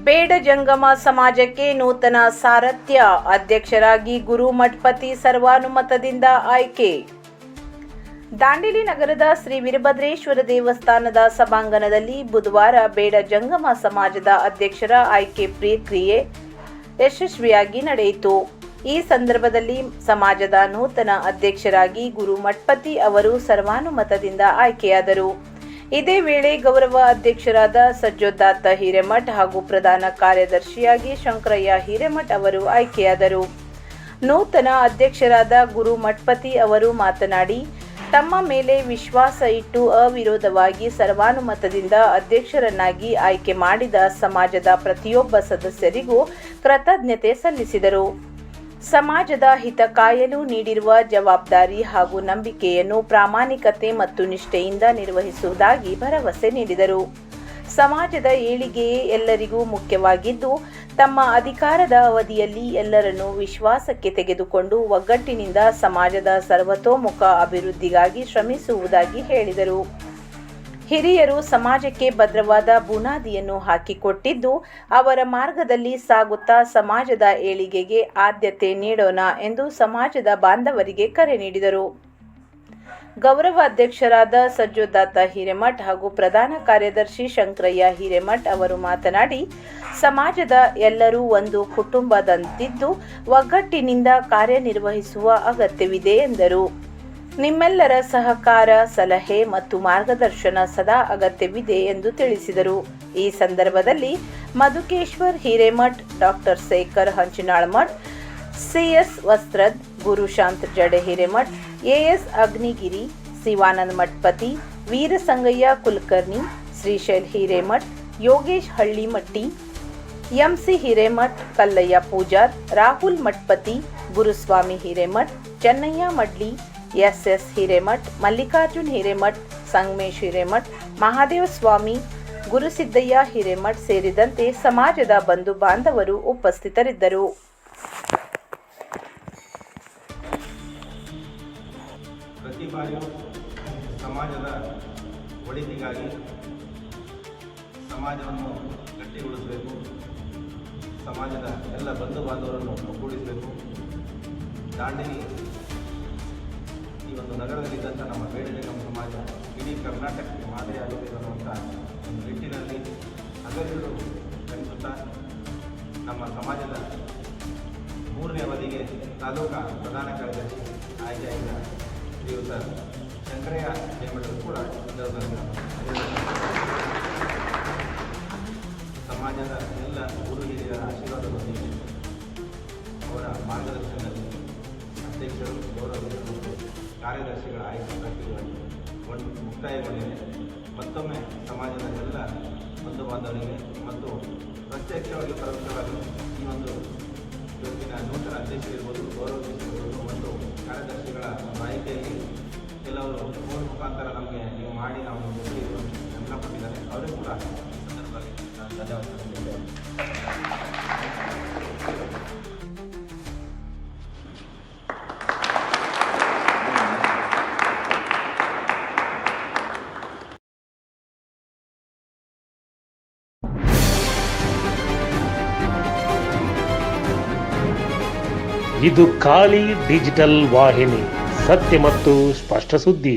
ಬೇಡ ಜಂಗಮ ಸಮಾಜಕ್ಕೆ ನೂತನ ಸಾರಥ್ಯ. ಅಧ್ಯಕ್ಷರಾಗಿ ಗುರು ಮಠಪತಿ ಸರ್ವಾನುಮತದಿಂದ ಆಯ್ಕೆ. ದಾಂಡೇಲಿ ನಗರದ ಶ್ರೀ ವೀರಭದ್ರೇಶ್ವರ ದೇವಸ್ಥಾನದ ಸಭಾಂಗಣದಲ್ಲಿ ಬುಧವಾರ ಬೇಡ ಜಂಗಮ ಸಮಾಜದ ಅಧ್ಯಕ್ಷರ ಆಯ್ಕೆ ಪ್ರಕ್ರಿಯೆ ಯಶಸ್ವಿಯಾಗಿ ನಡೆಯಿತು. ಈ ಸಂದರ್ಭದಲ್ಲಿ ಸಮಾಜದ ನೂತನ ಅಧ್ಯಕ್ಷರಾಗಿ ಗುರು ಮಠಪತಿ ಅವರು ಸರ್ವಾನುಮತದಿಂದ ಆಯ್ಕೆಯಾದರು. ಇದೇ ವೇಳೆ ಗೌರವ ಅಧ್ಯಕ್ಷರಾದ ಸಜ್ಜೋದಾತ್ತ ಹಿರೇಮಠ್ ಹಾಗೂ ಪ್ರಧಾನ ಕಾರ್ಯದರ್ಶಿಯಾಗಿ ಶಂಕರಯ್ಯ ಹಿರೇಮಠ್ ಅವರು ಆಯ್ಕೆಯಾದರು. ನೂತನ ಅಧ್ಯಕ್ಷರಾದ ಗುರು ಮಠಪತಿ ಅವರು ಮಾತನಾಡಿ, ತಮ್ಮ ಮೇಲೆ ವಿಶ್ವಾಸ ಇಟ್ಟು ಅವಿರೋಧವಾಗಿ ಸರ್ವಾನುಮತದಿಂದ ಅಧ್ಯಕ್ಷರನ್ನಾಗಿ ಆಯ್ಕೆ ಮಾಡಿದ ಸಮಾಜದ ಪ್ರತಿಯೊಬ್ಬ ಸದಸ್ಯರಿಗೂ ಕೃತಜ್ಞತೆ ಸಲ್ಲಿಸಿದರು. ಸಮಾಜದ ಹಿತ ಕಾಯಲು ನೀಡಿರುವ ಜವಾಬ್ದಾರಿ ಹಾಗೂ ನಂಬಿಕೆಯನ್ನು ಪ್ರಾಮಾಣಿಕತೆ ಮತ್ತು ನಿಷ್ಠೆಯಿಂದ ನಿರ್ವಹಿಸುವುದಾಗಿ ಭರವಸೆ ನೀಡಿದರು. ಸಮಾಜದ ಏಳಿಗೆಯೇ ಎಲ್ಲರಿಗೂ ಮುಖ್ಯವಾಗಿದ್ದು, ತಮ್ಮ ಅಧಿಕಾರದ ಅವಧಿಯಲ್ಲಿ ಎಲ್ಲರನ್ನೂ ವಿಶ್ವಾಸಕ್ಕೆ ತೆಗೆದುಕೊಂಡು ಒಗ್ಗಟ್ಟಿನಿಂದ ಸಮಾಜದ ಸರ್ವತೋಮುಖ ಅಭಿವೃದ್ಧಿಗಾಗಿ ಶ್ರಮಿಸುವುದಾಗಿ ಹೇಳಿದರು. ಹಿರಿಯರು ಸಮಾಜಕ್ಕೆ ಭದ್ರವಾದ ಬುನಾದಿಯನ್ನು ಹಾಕಿಕೊಟ್ಟಿದ್ದು, ಅವರ ಮಾರ್ಗದಲ್ಲಿ ಸಾಗುತ್ತಾ ಸಮಾಜದ ಏಳಿಗೆಗೆ ಆದ್ಯತೆ ನೀಡೋಣ ಎಂದು ಸಮಾಜದ ಬಾಂಧವರಿಗೆ ಕರೆ ನೀಡಿದರು. ಗೌರವ ಅಧ್ಯಕ್ಷರಾದ ಸಜ್ಜೋದಾತ್ತ ಹಿರೇಮಠ್ ಹಾಗೂ ಪ್ರಧಾನ ಕಾರ್ಯದರ್ಶಿ ಶಂಕರಯ್ಯ ಹಿರೇಮಠ್ ಅವರು ಮಾತನಾಡಿ, ಸಮಾಜದ ಎಲ್ಲರೂ ಒಂದು ಕುಟುಂಬದಂತಿದ್ದು ಒಗ್ಗಟ್ಟಿನಿಂದ ಕಾರ್ಯನಿರ್ವಹಿಸುವ ಅಗತ್ಯವಿದೆ ಎಂದರು. ನಿಮ್ಮೆಲ್ಲರ ಸಹಕಾರ, ಸಲಹೆ ಮತ್ತು ಮಾರ್ಗದರ್ಶನ ಸದಾ ಅಗತ್ಯವಿದೆ ಎಂದು ತಿಳಿಸಿದರು. ಈ ಸಂದರ್ಭದಲ್ಲಿ Madhukeshwar Hiremath, doctor Shekhar Hanchinalmath, CS Vastrad, Gurushant Jade Hiremath, AS Agnigiri, Shivananda Mathapati, Veerasangayya Kulkarni, Shrishail Hiremath, Yogesh Hallimatti, MC Hiremath, Kallayya Pujar, Rahul Mathapati, Guruswamy Hiremath, Chennayya Madli, S Hiremath, Mallikarjun Hiremath, Sangamesh Hiremath, Mahadeva Swamy, Gurusiddayya Hiremath ಸೇರಿದಂತೆ ಸಮಾಜದ ಬಂಧು ಬಾಂಧವರು ಉಪಸ್ಥಿತರಿದ್ದರು. ಪ್ರತಿ ಬಾರಿಯೂ ಸಮಾಜದ ಒಳಿತಿಗಾಗಿ ಸಮಾಜವನ್ನು ಗಟ್ಟಿಗೊಳಿಸಬೇಕು, ಸಮಾಜದ ಎಲ್ಲ ಬಂಧು ಬಾಂಧವರನ್ನು ಒಗ್ಗೂಡಿಸಬೇಕು. ದಾಂಡೇಲಿ ಈ ಒಂದು ನಗರದಲ್ಲಿದ್ದಂಥ ನಮ್ಮ ಬೇಡ ಜಂಗಮ ಸಮಾಜ ಇಡೀ ಕರ್ನಾಟಕಕ್ಕೆ ಮಾದರಿಯಾಗಿದೆ ಅನ್ನುವಂಥ ಒಂದು ನಿಟ್ಟಿನಲ್ಲಿ ಹಗಲಿರುಳು ಶ್ರಮಿಸುತ್ತಾ ನಮ್ಮ ಸಮಾಜದ 3ನೇ ಅವಧಿಗೆ ತಾಲೂಕಾ ಪ್ರಧಾನ ಕಾರ್ಯದರ್ಶಿ ಆಯ್ಕೆಯಾಗಿದ್ದ ಶ್ರೀಯುತ ಶಂಕರಯ್ಯ ಹಿರೇಮಠರು ಕೂಡ ಸಮಾಜದ ಎಲ್ಲ ಗುರು ಹಿರಿಯರ ಆಶೀರ್ವಾದದೊಂದಿಗೆ ಅವರ ಮಾರ್ಗದರ್ಶನದಲ್ಲಿ ಅಧ್ಯಕ್ಷರು, ಗೌರವ ಕಾರ್ಯದರ್ಶಿಗಳ ಆಯ್ಕೆ ಪ್ರಕ್ರಿಯೆಯನ್ನು ಮುಕ್ತಾಯಗೊಂಡಿದೆ. ಮತ್ತೊಮ್ಮೆ ಸಮಾಜದ ಎಲ್ಲ ಬಂಧು ಬಾಂಧವರಿಗೆ ಮತ್ತು ಪ್ರತ್ಯಕ್ಷವಾಗಿ ಪರೋಕ್ಷವಾಗಿ ಈ ಒಂದು ಇವತ್ತಿನ ನೂತನ ಅಧ್ಯಕ್ಷರಿರ್ಬೋದು, ಗೌರವಾಧ್ಯಕ್ಷರಿರ್ಬೋದು ಮತ್ತು ಕಾರ್ಯದರ್ಶಿಗಳ ಆಯ್ಕೆಯಲ್ಲಿ ಕೆಲವರು ಫೋನ್ ಮುಖಾಂತರ ನಮಗೆ ನೀವು ಮಾಡಿ ನಾವು ಬೆಂಬಲ ಕೊಟ್ಟಿದ್ದಾರೆ. ಅವರಿಗೂ ಕೂಡ ಸಂದರ್ಭದಲ್ಲಿ ನಾನು ಧನ್ಯವಾದ ತಿಳಿಸಿದ್ದೇನೆ. ಇದು ಖಾಲಿ ಡಿಜಿಟಲ್ ವಾಹಿನಿ, ಸತ್ಯ ಮತ್ತು ಸ್ಪಷ್ಟ ಸುದ್ದಿ.